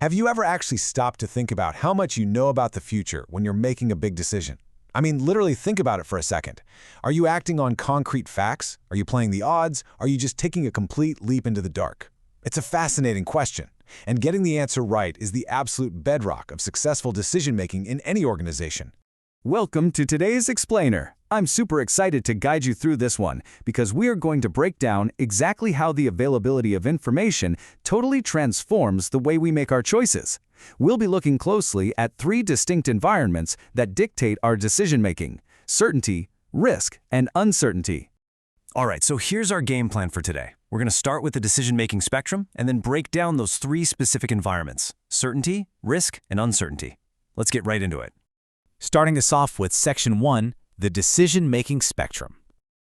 Have you ever actually stopped to think about how much you know about the future when you're making a big decision? I mean, literally think about it for a second. Are you acting on concrete facts? Are you playing the odds? Are you just taking a complete leap into the dark? It's a fascinating question, and getting the answer right is the absolute bedrock of successful decision-making in any organization. Welcome to today's Explainer. I'm super excited to guide you through this one because we are going to break down exactly how the availability of information totally transforms the way we make our choices. We'll be looking closely at three distinct environments that dictate our decision-making: certainty, risk, and uncertainty. All right, so here's our game plan for today. We're going to start with the decision-making spectrum and then break down those three specific environments: certainty, risk, and uncertainty. Let's get right into it. Starting us off with Section 1, the decision-making spectrum.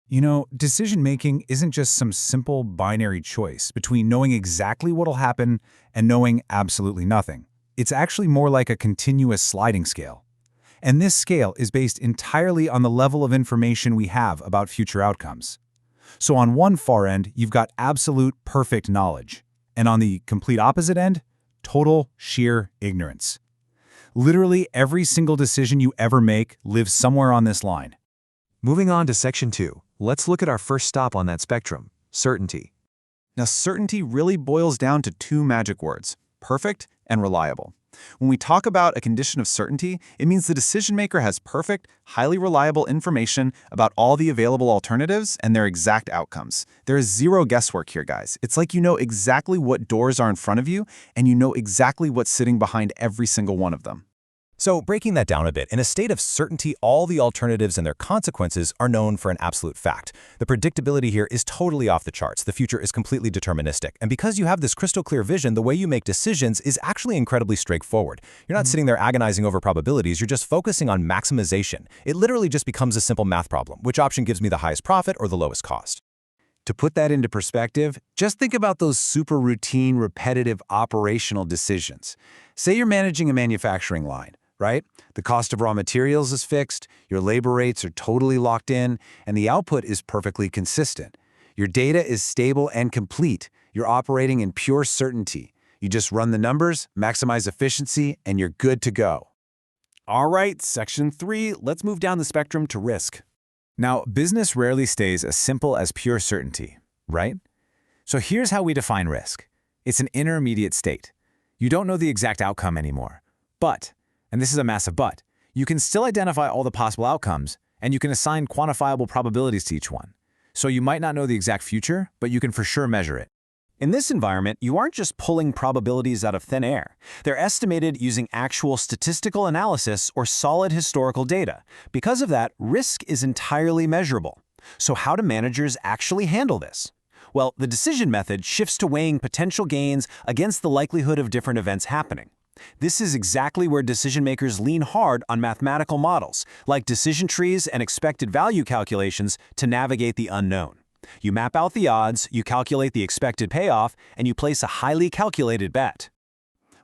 You know, decision-making isn't just some simple binary choice between knowing exactly what'll happen and knowing absolutely nothing. It's actually more like a continuous sliding scale. And this scale is based entirely on the level of information we have about future outcomes. So on one far end, you've got absolute perfect knowledge. And on the complete opposite end, total sheer ignorance. Literally every single decision you ever make lives somewhere on this line. Moving on to Section 2, let's look at our first stop on that spectrum: certainty. Now, certainty really boils down to two magic words: perfect and reliable. When we talk about a condition of certainty, it means the decision maker has perfect, highly reliable information about all the available alternatives and their exact outcomes. There is zero guesswork here, guys. It's like you know exactly what doors are in front of you, and you know exactly what's sitting behind every single one of them. So breaking that down a bit, in a state of certainty, all the alternatives and their consequences are known for an absolute fact. The predictability here is totally off the charts. The future is completely deterministic. And because you have this crystal clear vision, the way you make decisions is actually incredibly straightforward. You're not sitting there agonizing over probabilities, you're just focusing on maximization. It literally just becomes a simple math problem. Which option gives me the highest profit or the lowest cost? To put that into perspective, just think about those super routine, repetitive operational decisions. Say you're managing a manufacturing line, right? The cost of raw materials is fixed, your labor rates are totally locked in, and the output is perfectly consistent. Your data is stable and complete. You're operating in pure certainty. You just run the numbers, maximize efficiency, and you're good to go. All right, Section 3, let's move down the spectrum to risk. Now, business rarely stays as simple as pure certainty, right? So here's how we define risk. It's an intermediate state. You don't know the exact outcome anymore, but, and this is a massive but, you can still identify all the possible outcomes, and you can assign quantifiable probabilities to each one. So you might not know the exact future, but you can for sure measure it. In this environment, you aren't just pulling probabilities out of thin air. They're estimated using actual statistical analysis or solid historical data. Because of that, risk is entirely measurable. So how do managers actually handle this? Well, the decision method shifts to weighing potential gains against the likelihood of different events happening. This is exactly where decision makers lean hard on mathematical models, like decision trees and expected value calculations, to navigate the unknown. You map out the odds, you calculate the expected payoff, and you place a highly calculated bet.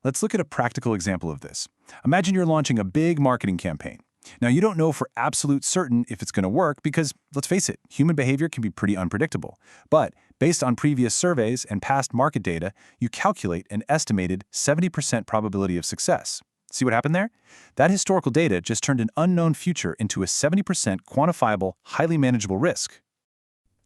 Let's look at a practical example of this. Imagine you're launching a big marketing campaign. Now, you don't know for absolute certain if it's going to work because, let's face it, human behavior can be pretty unpredictable. But based on previous surveys and past market data, you calculate an estimated 70% probability of success. See what happened there? That historical data just turned an unknown future into a 70% quantifiable, highly manageable risk.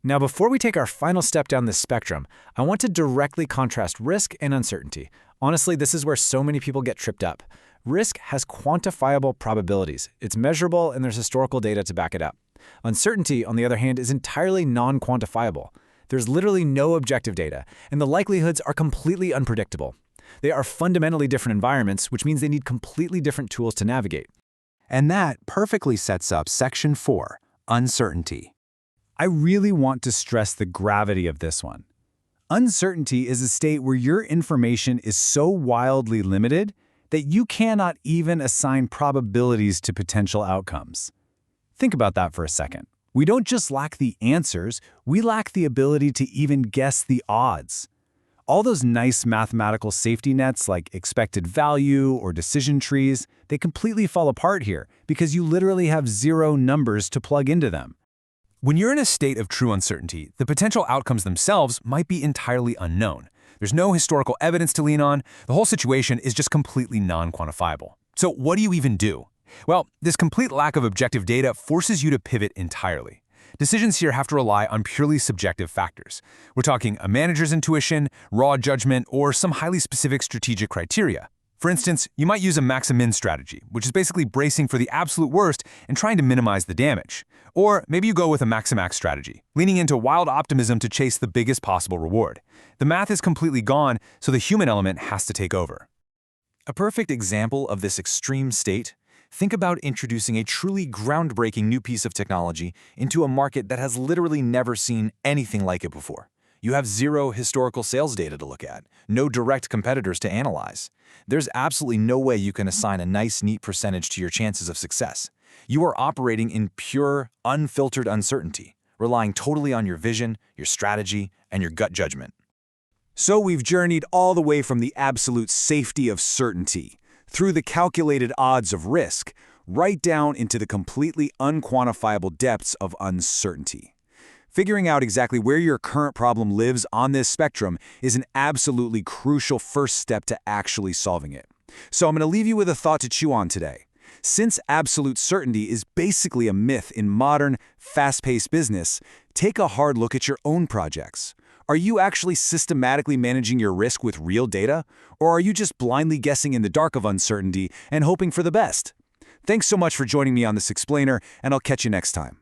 Now, before we take our final step down this spectrum, I want to directly contrast risk and uncertainty. Honestly, this is where so many people get tripped up. Risk has quantifiable probabilities. It's measurable, and there's historical data to back it up. Uncertainty, on the other hand, is entirely non-quantifiable. There's literally no objective data, and the likelihoods are completely unpredictable. They are fundamentally different environments, which means they need completely different tools to navigate. And that perfectly sets up Section 4, uncertainty. I really want to stress the gravity of this one. Uncertainty is a state where your information is so wildly limited that you cannot even assign probabilities to potential outcomes. Think about that for a second. We don't just lack the answers, we lack the ability to even guess the odds. All those nice mathematical safety nets like expected value or decision trees, they completely fall apart here because you literally have zero numbers to plug into them. When you're in a state of true uncertainty, the potential outcomes themselves might be entirely unknown. There's no historical evidence to lean on. The whole situation is just completely non-quantifiable. So what do you even do? Well, this complete lack of objective data forces you to pivot entirely. Decisions here have to rely on purely subjective factors. We're talking a manager's intuition, raw judgment, or some highly specific strategic criteria. For instance, you might use a max-min strategy, which is basically bracing for the absolute worst and trying to minimize the damage. Or maybe you go with a maximax strategy, leaning into wild optimism to chase the biggest possible reward. The math is completely gone, so the human element has to take over. A perfect example of this extreme state: think about introducing a truly groundbreaking new piece of technology into a market that has literally never seen anything like it before. You have zero historical sales data to look at, no direct competitors to analyze. There's absolutely no way you can assign a nice, neat percentage to your chances of success. You are operating in pure, unfiltered uncertainty, relying totally on your vision, your strategy, and your gut judgment. So we've journeyed all the way from the absolute safety of certainty, through the calculated odds of risk, right down into the completely unquantifiable depths of uncertainty. Figuring out exactly where your current problem lives on this spectrum is an absolutely crucial first step to actually solving it. So I'm going to leave you with a thought to chew on today. Since absolute certainty is basically a myth in modern, fast-paced business, take a hard look at your own projects. Are you actually systematically managing your risk with real data, or are you just blindly guessing in the dark of uncertainty and hoping for the best? Thanks so much for joining me on this explainer, and I'll catch you next time.